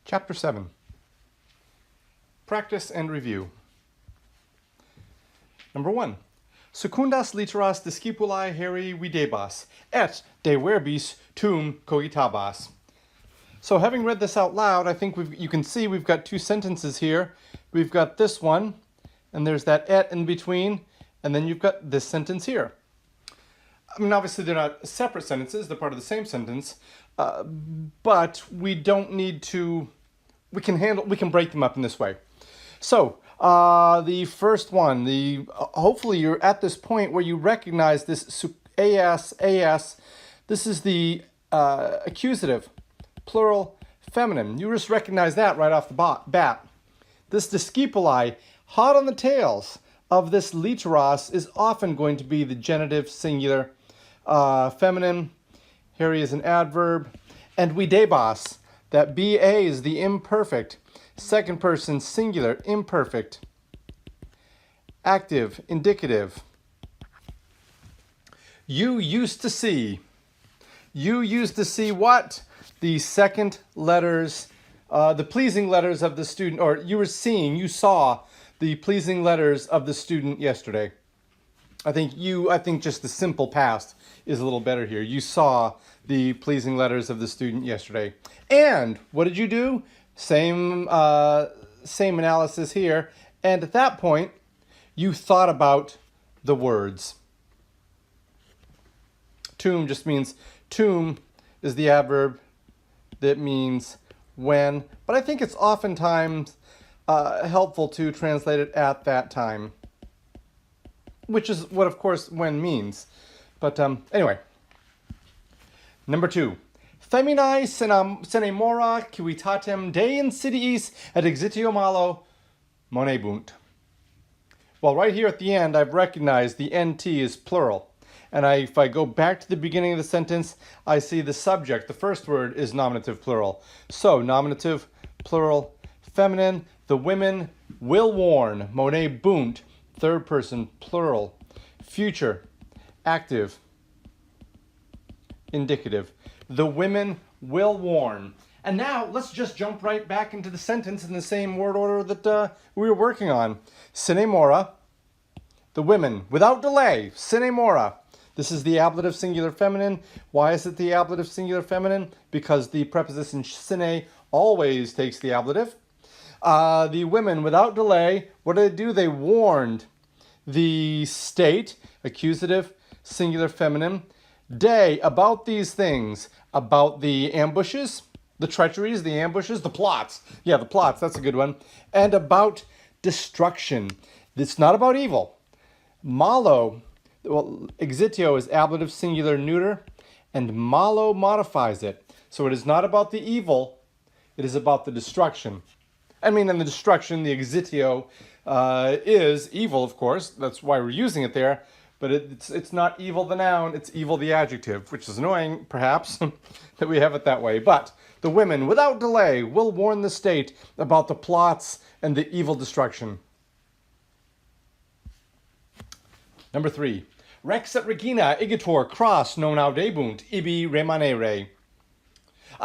Chapter 7. Practice and review. Number 1. Secundas literas discipulae heri videbas, et de verbis tum cogitabas. So having read this out loud, I think you can see we've got two sentences here. We've got this one, and there's that et in between, and then you've got this sentence here. I mean, obviously they're not separate sentences, they're part of the same sentence, but we don't need to, we can break them up in this way. So, the first one, hopefully you're at this point where you recognize this as, this is the accusative, plural, feminine. You just recognize that right off the bat. This discipuli, hot on the tails of this literos, is often going to be the genitive singular feminine. Here is an adverb. And videbas, that ba is the imperfect, second person singular, imperfect, active, indicative. You used to see. You used to see what? The second letters, the pleasing letters of the student, or you saw the pleasing letters of the student yesterday. I think just the simple past is a little better here. You saw the pleasing letters of the student yesterday. And what did you do? Same analysis here. And at that point, you thought about the words. Tum just means, tum is the adverb that means when. But I think it's oftentimes helpful to translate it at that time, which is what, of course, when means. But anyway. Number 2. Feminae senemora civitatem de insidiis et exitio malo monebunt. Well, right here at the end, I've recognized the nt is plural. And if I go back to the beginning of the sentence, I see the subject, the first word, is nominative plural. So, nominative plural, feminine, the women will warn, monebunt, third person plural, future, active, indicative. The women will warn. And now let's just jump right back into the sentence in the same word order that we were working on. Senemora, the women, without delay, senemora. This is the ablative singular feminine. Why is it the ablative singular feminine? Because the preposition sine always takes the ablative. The women, without delay, what did they do? They warned the state, accusative, singular feminine, day, about these things, about the ambushes, the treacheries, the ambushes, the plots. Yeah, the plots, that's a good one. And about destruction. It's not about evil. Malo, well, exitio is ablative singular neuter, and malo modifies it. So it is not about the evil, it is about the destruction. I mean, in the destruction, the exitio is evil, of course. That's why we're using it there. But it's not evil the noun, it's evil the adjective, which is annoying, perhaps, that we have it that way. But the women, without delay, will warn the state about the plots and the evil destruction. Number 3. Rex et regina igitur cras non audebunt, ibi remanere.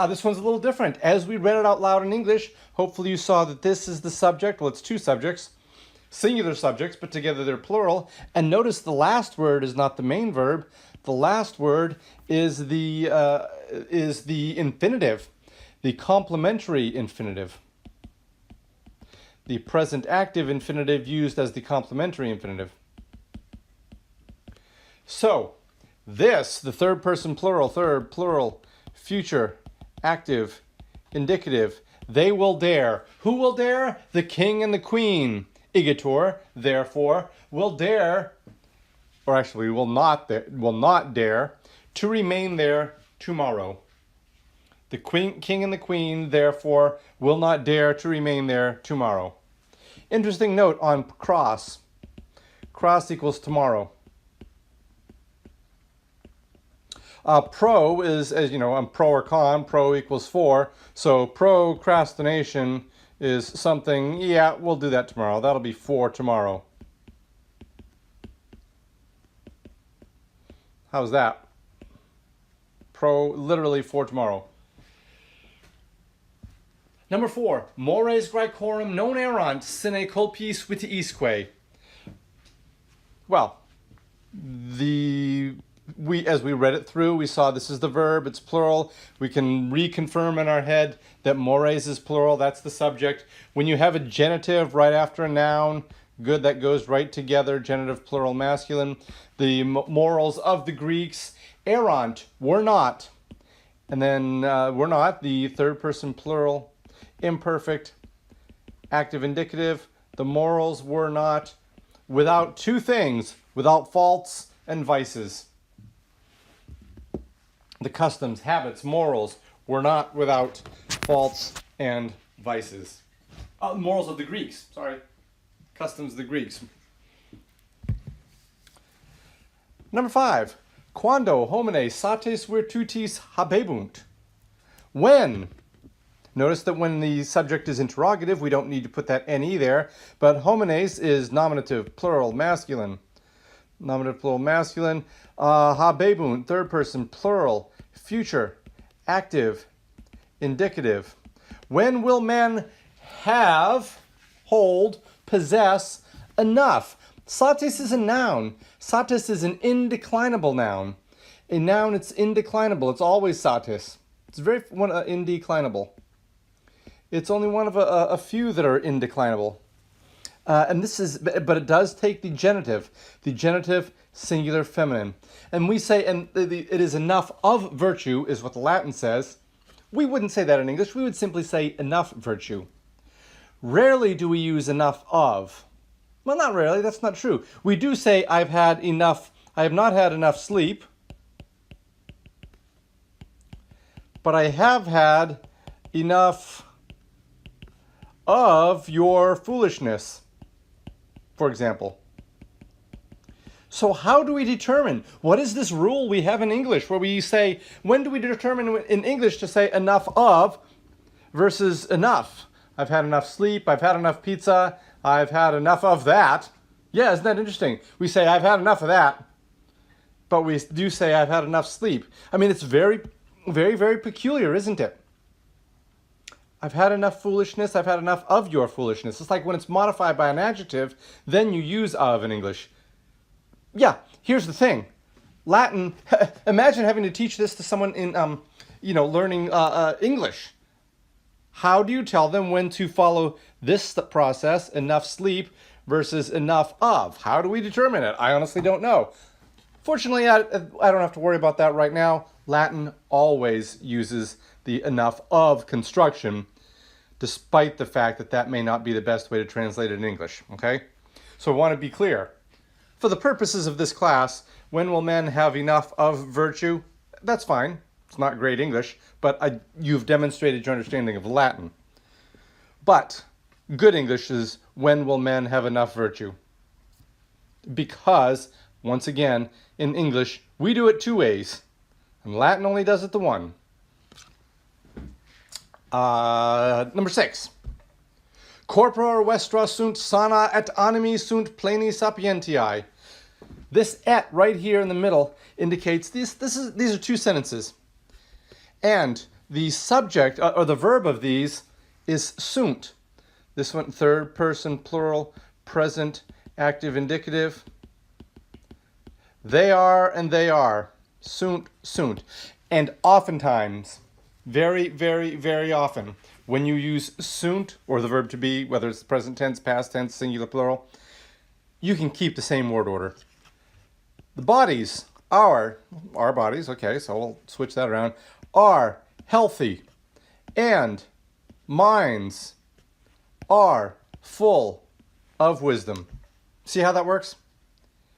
This one's a little different. As we read it out loud in English, hopefully you saw that this is the subject. Well, it's two subjects. Singular subjects, but together they're plural. And notice the last word is not the main verb. The last word is the infinitive, the complementary infinitive. The present active infinitive used as the complementary infinitive. So, this, the third person plural, future, active, indicative, they will dare. Who will dare? The king and the queen. Igitur, therefore, will dare, or actually will not dare, to remain there tomorrow. The king and the queen, therefore, will not dare to remain there tomorrow. Interesting note on cross. Cross equals tomorrow. Pro is, as you know, pro or con, pro equals for. So procrastination is something, yeah, we'll do that tomorrow. That'll be for tomorrow. How's that? Literally for tomorrow. Number 4, mores graecorum non erant sine culpis vitiisque. Well, as we read it through, we saw this is the verb, it's plural. We can reconfirm in our head that mores is plural, that's the subject. When you have a genitive right after a noun, good, that goes right together, genitive, plural, masculine. The morals of the Greeks, erant, were not. And then were not, the third person plural, imperfect, active indicative. The morals were not without two things, without faults and vices. The customs, habits, morals were not without faults and vices. Morals of the Greeks, sorry. Customs of the Greeks. Number 5, quando homines satis virtutis habebunt. When. Notice that when the subject is interrogative, we don't need to put that ne there, but homines is nominative, plural, masculine. Nominative, plural, masculine. Habebunt, third person, plural, future, active, indicative. When will men have, hold, possess enough? Satis is a noun. Satis is an indeclinable noun. A noun, it's indeclinable. It's always satis. It's very indeclinable. It's only one of a few that are indeclinable. And this is, but it does take the genitive singular feminine. And we say, and it is enough of virtue, is what the Latin says. We wouldn't say that in English. We would simply say enough virtue. Rarely do we use enough of. Well, not rarely, that's not true. We do say, I have not had enough sleep, but I have had enough of your foolishness, for example. So how do we determine? What is this rule we have in English where we say, when do we determine in English to say enough of versus enough? I've had enough sleep, I've had enough pizza, I've had enough of that. Yeah, isn't that interesting? We say, I've had enough of that, but we do say, I've had enough sleep. I mean, it's very, very, very peculiar, isn't it? I've had enough foolishness, I've had enough of your foolishness. It's like when it's modified by an adjective, then you use of in English. Yeah, here's the thing. Latin, imagine having to teach this to someone in, learning English. How do you tell them when to follow this process, enough sleep versus enough of? How do we determine it? I honestly don't know. Fortunately, I don't have to worry about that right now. Latin always uses the enough of construction, despite the fact that that may not be the best way to translate it in English, okay? So I want to be clear. For the purposes of this class, when will men have enough of virtue? That's fine. It's not great English, but you've demonstrated your understanding of Latin. But good English is, when will men have enough virtue? Because, once again, in English, we do it two ways, and Latin only does it the one. Number 6. Corpora vestra sunt sana et animi sunt pleni sapientiae. This et right here in the middle indicates these are two sentences. And the subject, or the verb of these, is sunt. This one, third person, plural, present, active, indicative. They are and they are. Sunt, sunt. And oftentimes, very, very, very often, when you use sunt, or the verb to be, whether it's present tense, past tense, singular, plural, you can keep the same word order. The bodies, our bodies, okay, so we'll switch that around, are healthy, and minds are full of wisdom. See how that works?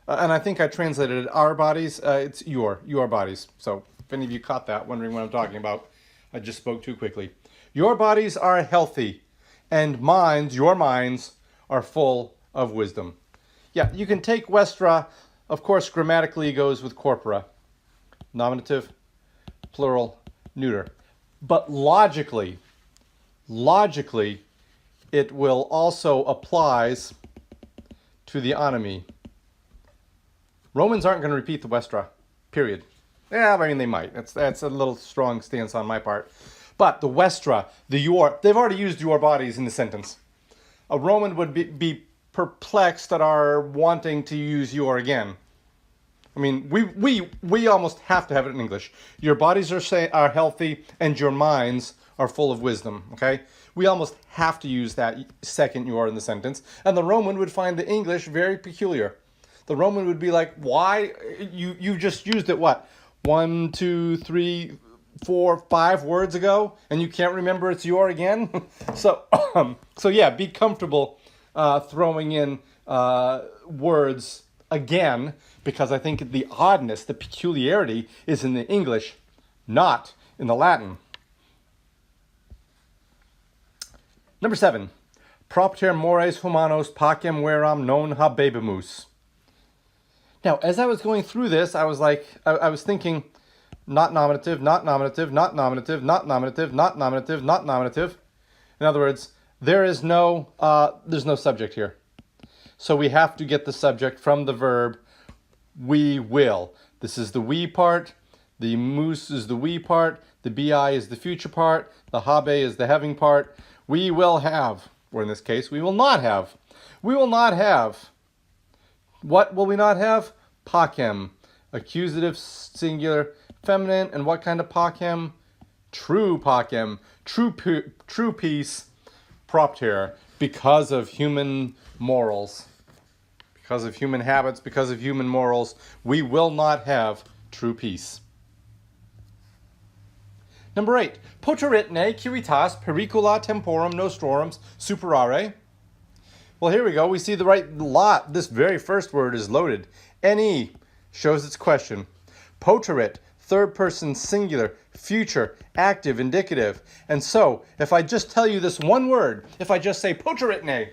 And I think I translated it, our bodies, it's your bodies. So if any of you caught that, wondering what I'm talking about, I just spoke too quickly. Your bodies are healthy, and your minds, are full of wisdom. Yeah, you can take vestra, of course, grammatically goes with corpora. Nominative, plural, neuter. But logically, it will also applies to the anomy. Romans aren't going to repeat the vestra, period. Yeah, I mean, they might. That's a little strong stance on my part. But the Westra, the your, they've already used your bodies in the sentence. A Roman would be perplexed at our wanting to use your again. I mean, we almost have to have it in English. Your bodies are healthy and your minds are full of wisdom, okay? We almost have to use that second your in the sentence. And the Roman would find the English very peculiar. The Roman would be like, why? You just used it, what? 1, 2, 3, 4, 5 words ago, and you can't remember it's your again? So yeah, be comfortable throwing in words again, because I think the oddness, the peculiarity is in the English, not in the Latin. Number 7. Propter mores humanos pacem veram non habebimus. Now, as I was going through this, I was like, I was thinking, not nominative, not nominative, not nominative, not nominative, not nominative, not nominative. In other words, there's no subject here. So we have to get the subject from the verb we will. This is the we part, the mus is the we part, the bi is the future part, the habe is the having part. We will have, or in this case, we will not have. We will not have. What will we not have? Pacem, accusative, singular, feminine, and what kind of pacem? True pacem, true peace, propter, because of human morals, because of human habits, because of human morals, we will not have true peace. Number 8, poteritne curitas pericula temporum nostrorum superare. Well, here we go. We see the right lot. This very first word is loaded. Ne shows its question. Poterit, third person singular, future, active, indicative. And so, if I just tell you this one word, if I just say poteritne,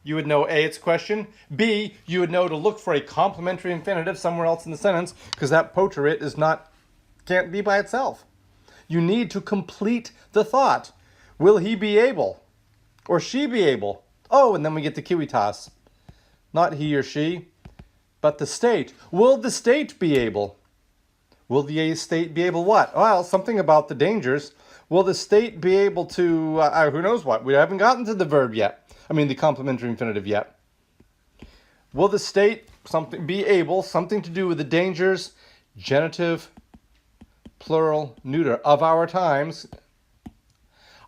you would know A, its question. B, you would know to look for a complementary infinitive somewhere else in the sentence, because that poterit can't be by itself. You need to complete the thought. Will he be able? Or she be able? Oh, and then we get the civitas. Not he or she, but the state. Will the state be able? Will the state be able what? Well, something about the dangers. Will the state be able to, who knows what? We haven't gotten to the verb yet. I mean, the complementary infinitive yet. Will the state be able, something to do with the dangers, genitive, plural, neuter, of our times.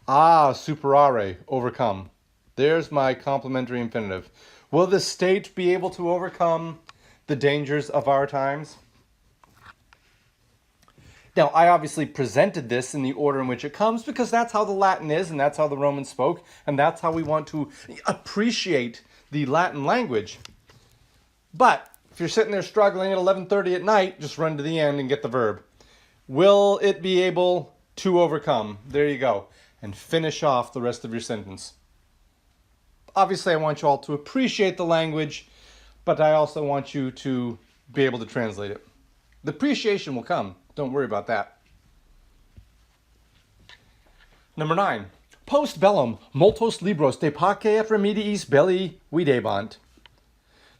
Superare, overcome. There's my complementary infinitive. Will the state be able to overcome the dangers of our times? Now, I obviously presented this in the order in which it comes because that's how the Latin is and that's how the Romans spoke and that's how we want to appreciate the Latin language. But if you're sitting there struggling at 11:30 at night, just run to the end and get the verb. Will it be able to overcome? There you go. And finish off the rest of your sentence. Obviously, I want you all to appreciate the language, but I also want you to be able to translate it. The appreciation will come. Don't worry about that. Number 9. Post bellum multos libros de pace et remediis belli videbant.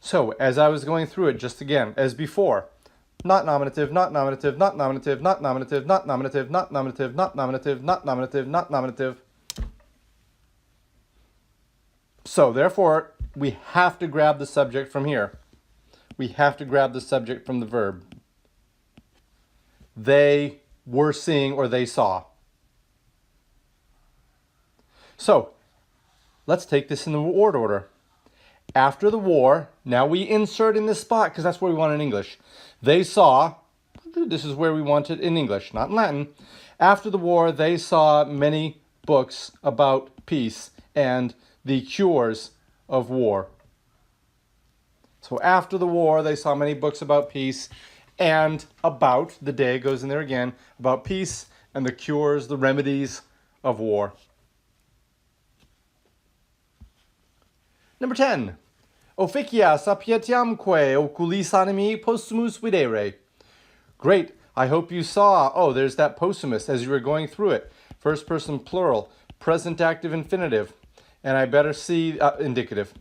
So, as I was going through it, just again, as before, not nominative, not nominative, not nominative, not nominative, not nominative, not nominative, not nominative, not nominative, not nominative. So, therefore, we have to grab the subject from here. We have to grab the subject from the verb. They were seeing or they saw. So, let's take this in the word order. After the war, now we insert in this spot because that's where we want it in English. They saw, this is where we want it in English, not in Latin. After the war, they saw many books about peace and the cures of war. So after the war, they saw many books about peace and about, the day goes in there again, about peace and the cures, the remedies of war. Number 10. Officia sapientiamque oculis animi possumus videre. Great. I hope you saw, there's that possumus as you were going through it. First person plural, present active infinitive. And I better see, indicative.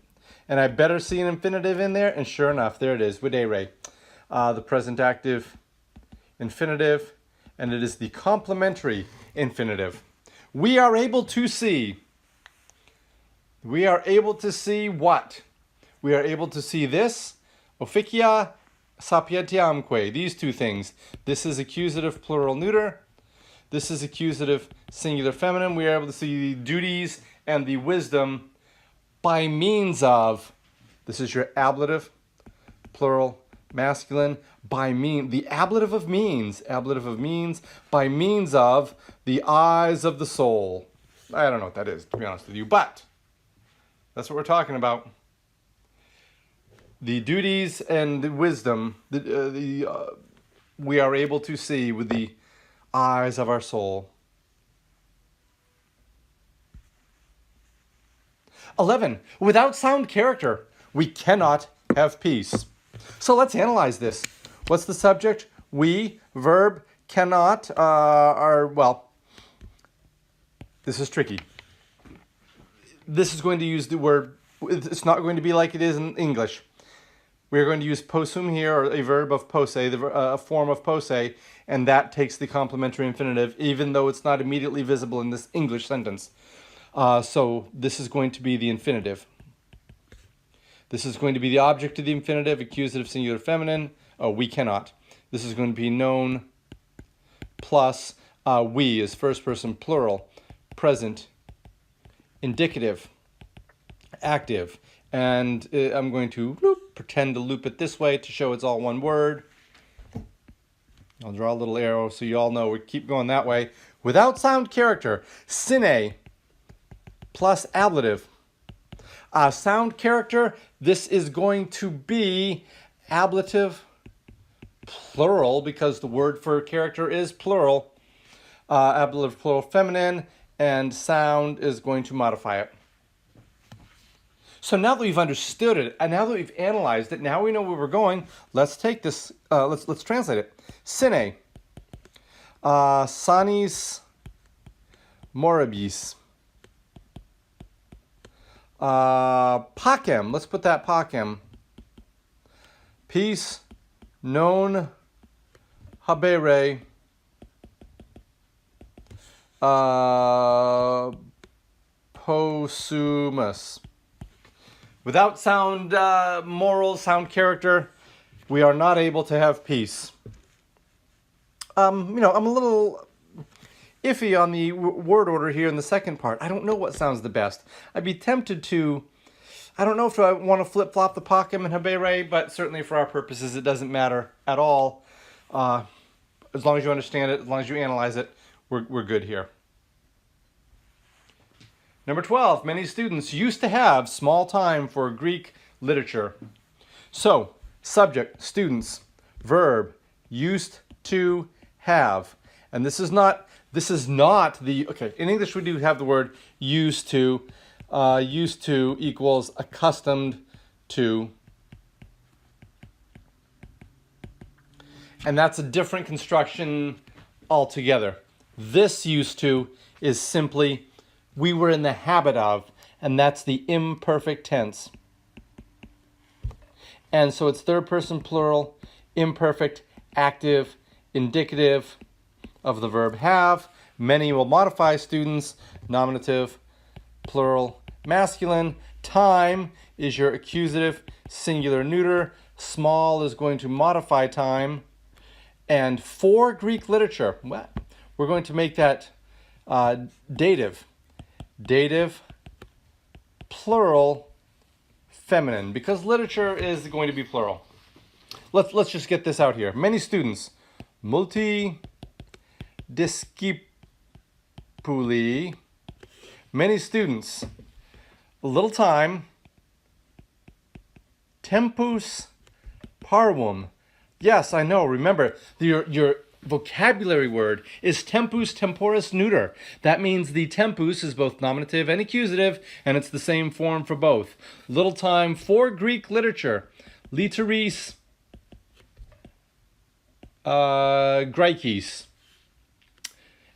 And I better see an infinitive in there, and sure enough, there it is, videre. The present active infinitive. and it is the complementary infinitive. We are able to see. We are able to see what? We are able to see this, officia sapientiamque, these two things. This is accusative plural neuter. This is accusative singular feminine. We are able to see the duties and the wisdom by means of, this is your ablative, plural masculine, the ablative of means, by means of the eyes of the soul. I don't know what that is, to be honest with you, but that's what we're talking about. The duties and the wisdom we are able to see with the eyes of our soul. 11. Without sound character, we cannot have peace. So let's analyze this. What's the subject? We, verb, cannot, this is tricky. This is going to use the word, it's not going to be like it is in English. We're going to use possum here, or a verb of posse, a form of posse, and that takes the complementary infinitive, even though it's not immediately visible in this English sentence. So this is going to be the infinitive. This is going to be the object of the infinitive, accusative singular feminine. Oh, we cannot. This is going to be known plus we is first person plural, present, indicative, active. And I'm going to pretend to loop it this way to show it's all one word. I'll draw a little arrow so you all know we keep going that way. Without sound character, sine plus ablative. Sound character, this is going to be ablative plural because the word for character is plural. Ablative plural feminine, and sound is going to modify it. So now that we've understood it, and now that we've analyzed it, now we know where we're going, let's take this, let's translate it. Sine, sanis moribus. Pacem, let's put that pacem. Peace, non habere, possumus. Without sound moral, sound character, we are not able to have peace. I'm a little iffy on the word order here in the second part. I don't know what sounds the best. I'd be tempted to, I don't know if I want to flip-flop the pacem and habere, but certainly for our purposes it doesn't matter at all. As long as you understand it, as long as you analyze it, we're good here. Number 12, many students used to have small time for Greek literature. So, subject, students, verb, used to have. And this is not the, okay, in English we do have the word used to. Used to equals accustomed to. And that's a different construction altogether. This used to is simply we were in the habit of, and that's the imperfect tense. And so it's third person plural, imperfect, active, indicative of the verb have. Many will modify students, nominative, plural, masculine. Time is your accusative, singular neuter. Small is going to modify time. And for Greek literature, well, we're going to make that dative. Dative, plural, feminine, because literature is going to be plural. Let's just get this out here. Many students, multi discipuli, many students, a little time, tempus parvum. Yes, I know. Remember, your vocabulary word is tempus temporis neuter. That means the tempus is both nominative and accusative, and it's the same form for both. Little time for Greek literature. Literis Graikis.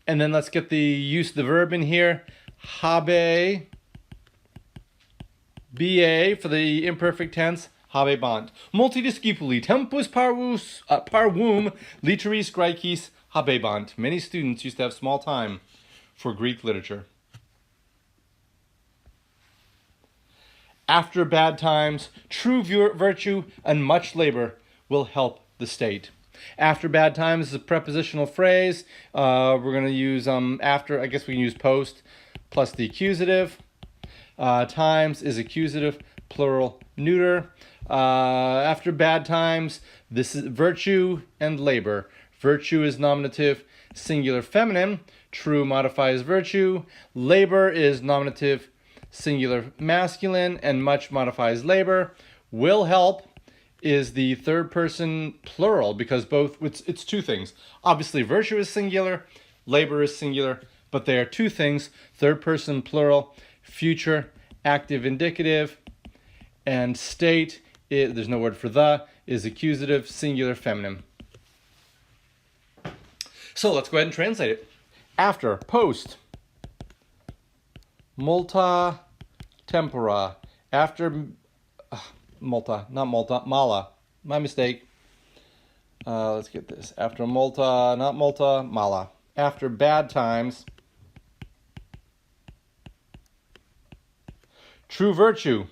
And then let's get the use of the verb in here. Habe, ba for the imperfect tense. Habebant. Multidiscipuli tempus parvum literis Graikis habebant. Many students used to have small time for Greek literature. After bad times, true virtue and much labor will help the state. After bad times is a prepositional phrase. We're going to use after, I guess we can use post plus the accusative. Times is accusative, plural, neuter. After bad times, this is virtue and labor. Virtue is nominative, singular, feminine. True modifies virtue. Labor is nominative, singular, masculine, and much modifies labor. Will help is the third person plural because both, it's two things. Obviously, virtue is singular, labor is singular, but they are two things. Third person plural, future, active, indicative, and state, there's no word for the, is accusative, singular, feminine. So let's go ahead and translate it. After, post. Multa tempora. After, multa, not multa, mala. My mistake. Let's get this. After multa, not multa, mala. After bad times. True virtue.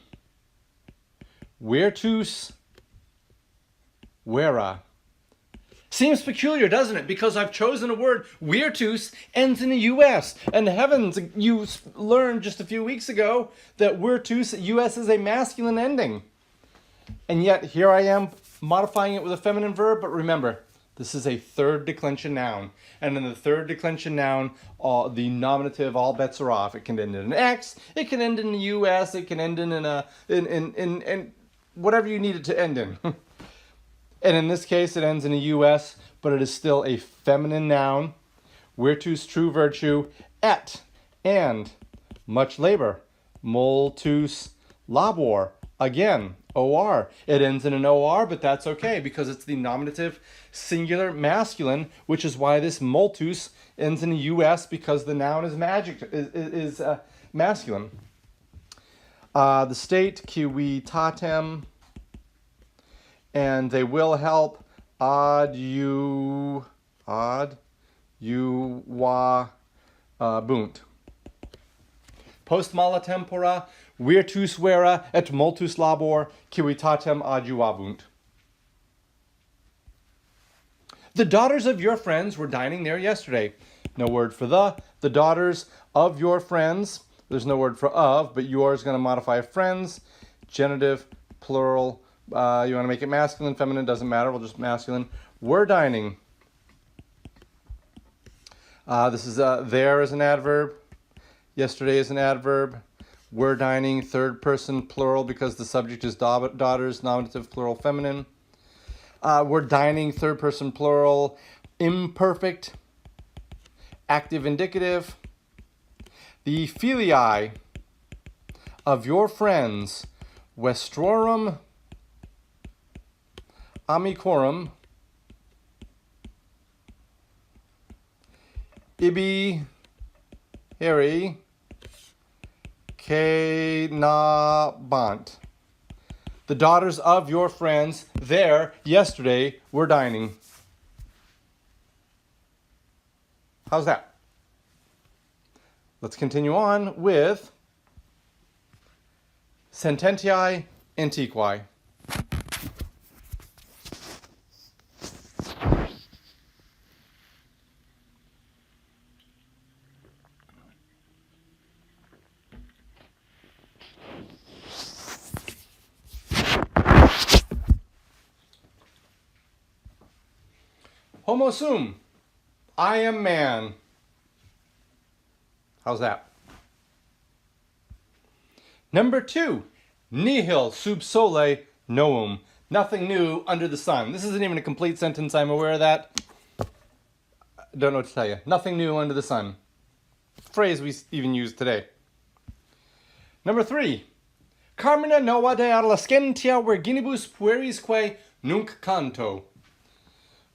Virtus vera. Seems peculiar, doesn't it? Because I've chosen a word. Virtus ends in a US. And heavens, you learned just a few weeks ago that virtus, US, is a masculine ending. And yet, here I am modifying it with a feminine verb. But remember, this is a third declension noun. And in the third declension noun, the nominative, all bets are off. It can end in an X. It can end in a US. It can end in whatever you need it to end in. And in this case, it ends in a US, but it is still a feminine noun. Virtus, true virtue. Et, and, much labor. Multus labor. Again, OR. It ends in an OR, but that's okay because it's the nominative singular masculine, which is why this multus ends in a US because the noun is masculine. The state, civitatem, and they will help bunt. Post mala tempora, virtus vera et multus labor, civitatem adjuvabunt. The daughters of your friends were dining there yesterday. No word for the. The daughters of your friends. There's no word for of, but yours is going to modify friends. Genitive, plural. You want to make it masculine, feminine, doesn't matter. We'll just masculine. Were dining. This is there is an adverb. Yesterday is an adverb. Were dining, third person plural because the subject is daughters, nominative, plural, feminine. Were dining, third person plural, imperfect, active, indicative. The filii of your friends, vestrorum amicorum, ibi heri kenabant. The daughters of your friends there yesterday were dining. How's that? Let's continue on with sententiae antiquae. Homo sum, I am man. How's that? Number 2, nihil sub sole novum. Nothing new under the sun. This isn't even a complete sentence, I'm aware of that. Don't know what to tell you. Nothing new under the sun. Phrase we even use today. Number 3, Carmina nova de adolescentia virginibus puerisque nunc canto.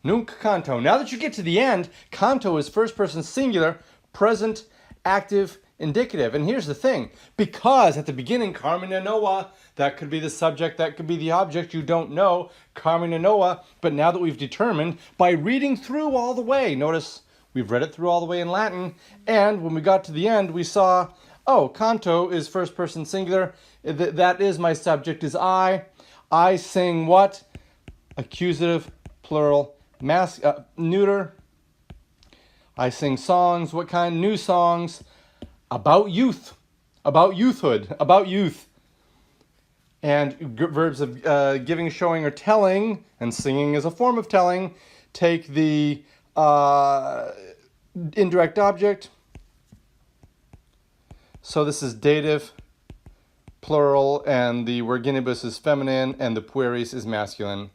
Nunc canto. Now that you get to the end, canto is first person singular, present, active, indicative. And here's the thing, because at the beginning, Carmen and Noah, that could be the subject, that could be the object, you don't know, Carmen and Noah, but now that we've determined, by reading through all the way, notice we've read it through all the way in Latin, and when we got to the end, we saw, oh, canto is first person singular, that is my subject, is I sing what? Accusative, plural, neuter. I sing songs, what kind? New songs, about youth, about youthhood, about youth. And verbs of giving, showing, or telling, and singing is a form of telling, take the indirect object. So this is dative, plural, and the virginibus is feminine, and the pueris is masculine.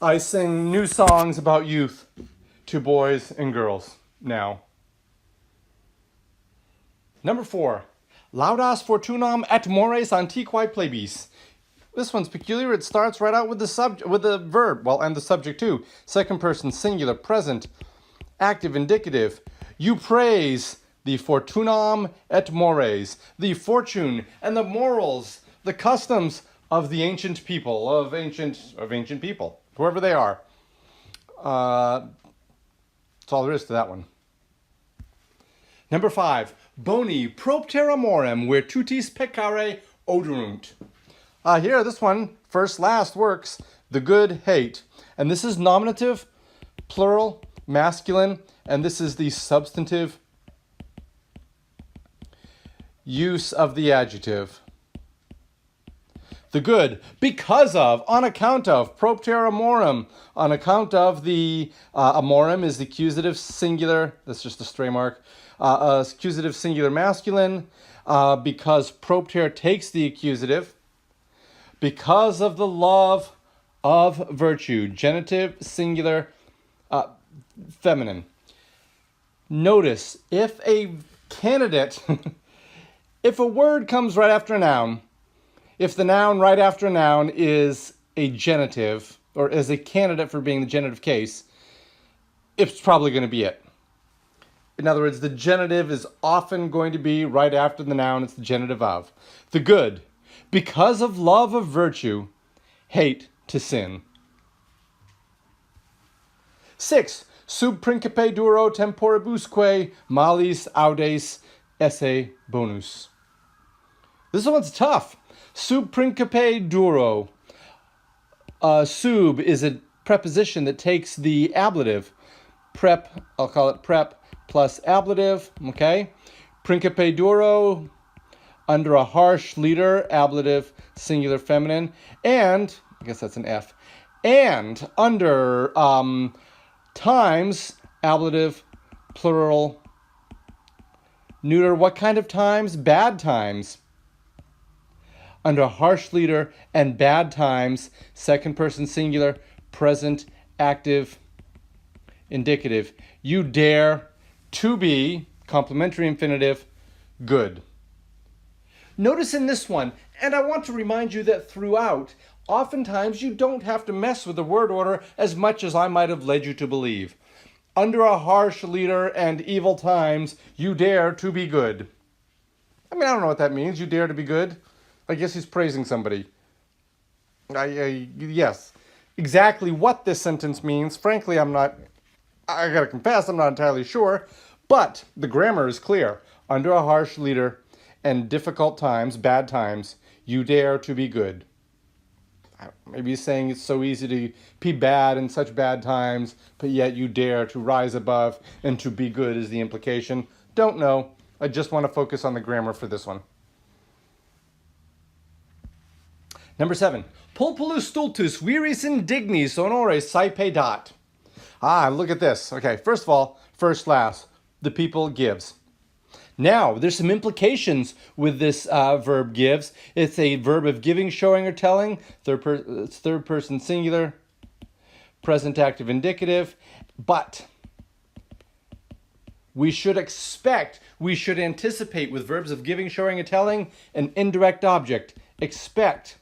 I sing new songs about youth to boys and girls now. Number 4, laudas fortunam et mores antiquae plebis. This one's peculiar. It starts right out with the verb, well, and the subject too. Second person singular, present, active, indicative. You praise the fortunam et mores, the fortune and the morals, the customs of the ancient people, of ancient people, whoever they are. That's all there is to that one. Number 5, boni propter amorem virtutis peccare oderunt. Here, this one, first, last works, the good hate. And this is nominative, plural, masculine, and this is the substantive use of the adjective. The good, because of, on account of, propter amorem, on account of the, amorem is the accusative singular, that's just a stray mark, accusative singular masculine, because propter takes the accusative, because of the love of virtue, genitive, singular, feminine. Notice, if a candidate, if a word comes right after a noun, if the noun right after a noun is a genitive, or is a candidate for being the genitive case, it's probably going to be it. In other words, the genitive is often going to be right after the noun, it's the genitive of. The good, because of love of virtue, hate to sin. 6, sub principe duro temporibusque malis audes esse bonus. This one's tough. Sub principe duro. Sub is a preposition that takes the ablative. Prep, I'll call it prep, plus ablative, okay? Principe duro, under a harsh leader, ablative, singular, feminine, and, I guess that's an F, and under times, ablative, plural, neuter. What kind of times? Bad times. Under harsh leader and bad times, second person singular, present, active, indicative. You dare to be, complementary infinitive, good. Notice in this one, and I want to remind you that throughout, oftentimes you don't have to mess with the word order as much as I might have led you to believe. Under a harsh leader and evil times, you dare to be good. I mean, I don't know what that means, you dare to be good. I guess he's praising somebody. Yes. Exactly what this sentence means, frankly, I gotta confess, I'm not entirely sure, but the grammar is clear. Under a harsh leader and difficult times, bad times, you dare to be good. Maybe he's saying it's so easy to be bad in such bad times, but yet you dare to rise above and to be good is the implication. Don't know. I just want to focus on the grammar for this one. Number 7. Pulpulus stultus viris indignis honores saepe dat. Look at this. Okay, first of all, first last, the people gives. Now, there's some implications with this verb gives. It's a verb of giving, showing, or telling. It's third person singular, present active indicative. But we should anticipate with verbs of giving, showing, or telling an indirect object. Expect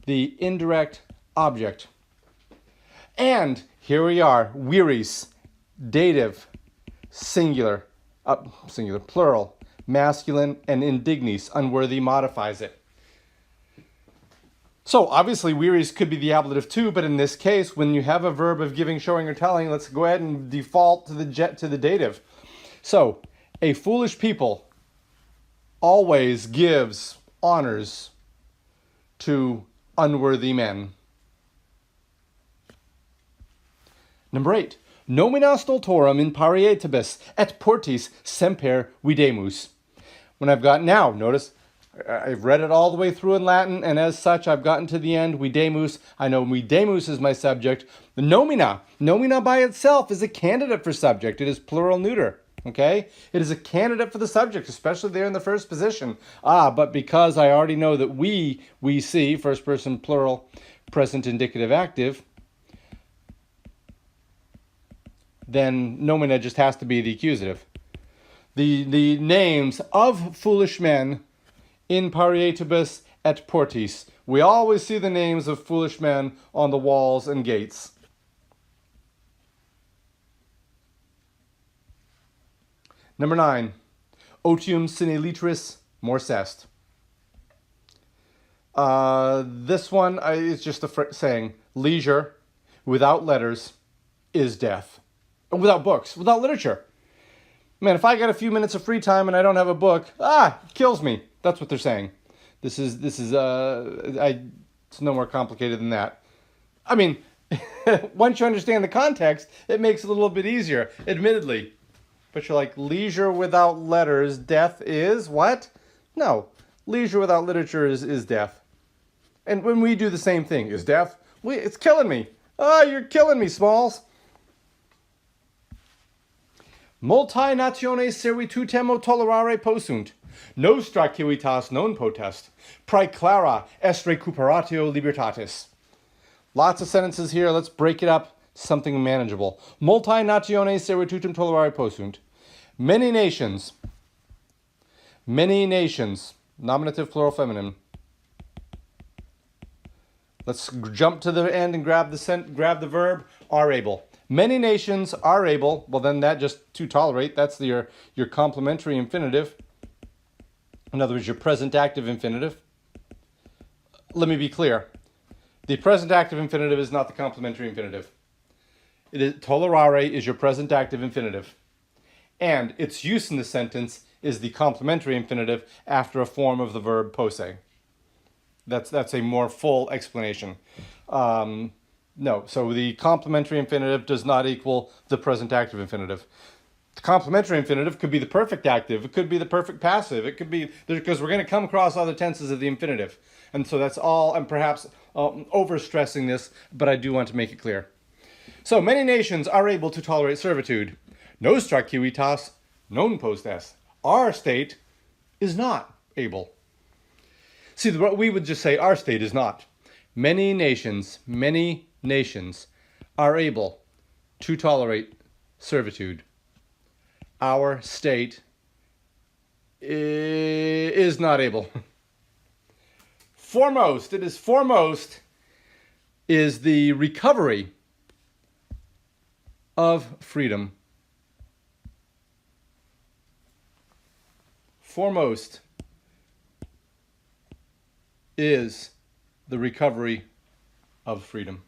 the indirect object. And here we are, viris, dative, singular, singular, plural, masculine, and indignis, unworthy, modifies it. So obviously wearies could be the ablative too, but in this case, when you have a verb of giving, showing, or telling, let's go ahead and default to the dative. So a foolish people always gives honors to unworthy men. Number 8. Nomina stultorum in parietibus et portis semper videmus. When I've got now, notice, I've read it all the way through in Latin, and as such, I've gotten to the end, videmus. I know videmus is my subject. The nomina by itself is a candidate for subject. It is plural neuter, okay? It is a candidate for the subject, especially there in the first position. But because I already know that we see, first person plural, present indicative active, then nomina just has to be the accusative. The names of foolish men in parietibus et portis. We always see the names of foolish men on the walls and gates. Number 9. Otium sine litteris mors est. This one is just a saying. Leisure without letters is death. Without books, without literature. Man, if I got a few minutes of free time and I don't have a book, it kills me. That's what they're saying. It's no more complicated than that. I mean, once you understand the context, it makes it a little bit easier, admittedly. But you're like, leisure without letters, death is what? No, leisure without literature is death. And when we do the same thing, is death? It's killing me. You're killing me, Smalls. Multi nationes servitutem tolerare possunt. Nostra civitas non potest. Praeclara est recuperatio libertatis. Lots of sentences here. Let's break it up. Something manageable. Multi nationes servitutem tolerare possunt. Many nations. Many nations. Nominative plural feminine. Let's jump to the end and grab the verb. Are able. Many nations are able. Well, then that just to tolerate. That's your complementary infinitive. In other words, your present active infinitive. Let me be clear. The present active infinitive is not the complementary infinitive. Tolerare is your present active infinitive. And its use in the sentence is the complementary infinitive after a form of the verb posse. That's a more full explanation. No, so the complementary infinitive does not equal the present active infinitive. The complementary infinitive could be the perfect active. It could be the perfect passive. It could be, because we're going to come across other tenses of the infinitive. And so that's all, I'm perhaps overstressing this, but I do want to make it clear. So many nations are able to tolerate servitude. Nostra civitas non potest. Our state is not able. See, we would just say our state is not. Many nations are able to tolerate servitude. Our state is not able. Foremost is the recovery of freedom. Foremost is the recovery of freedom.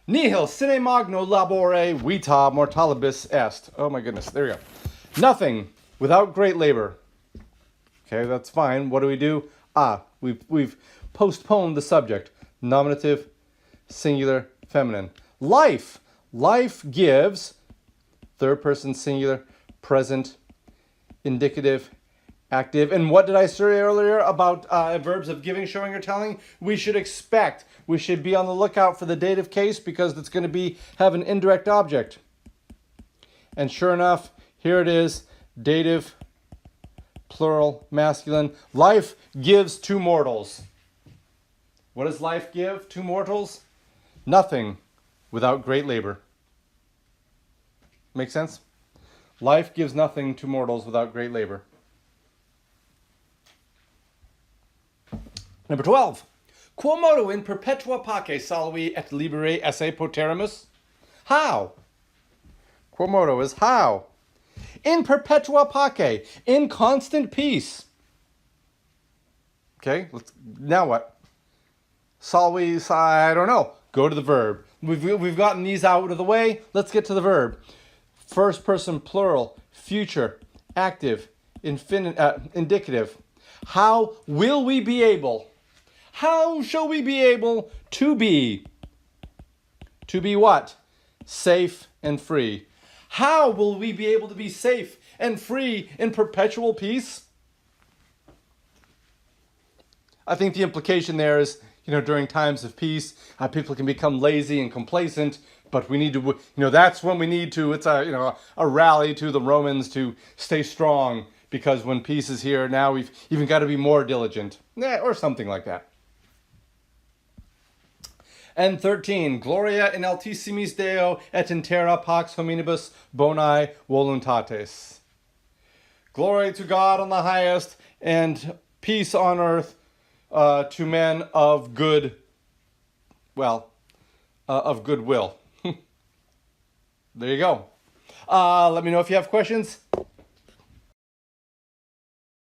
Nihil sine magno labore vita mortalibus est. Oh my goodness, there we go. Nothing without great labor. Okay, that's fine. What do? We've postponed the subject. Nominative, singular, feminine. Life gives, third person singular, present, indicative, active. And what did I say earlier about verbs of giving, showing, or telling? We should be on the lookout for the dative case because it's going to have an indirect object. And sure enough, here it is, dative, plural, masculine. Life gives to mortals. What does life give to mortals? Nothing without great labor. Make sense? Life gives nothing to mortals without great labor. Number 12. Quo modo in perpetua pace salvi et libere esse poterimus? How? Quomodo is how? In perpetua pace, in constant peace. Okay, now what? Salvis, I don't know. Go to the verb. We've gotten these out of the way. Let's get to the verb. First person plural, future, active, indicative. How will we be able? How shall we be able to be? To be what? Safe and free. How will we be able to be safe and free in perpetual peace? I think the implication there is, during times of peace, people can become lazy and complacent, but we need to, that's when we need to, it's a rally to the Romans to stay strong, because when peace is here, now we've even got to be more diligent, or something like that. And 13, Gloria in altissimis Deo et in terra pax hominibus boni voluntates. Glory to God on the highest, and peace on earth to men of good, of goodwill. There you go. Let me know if you have questions.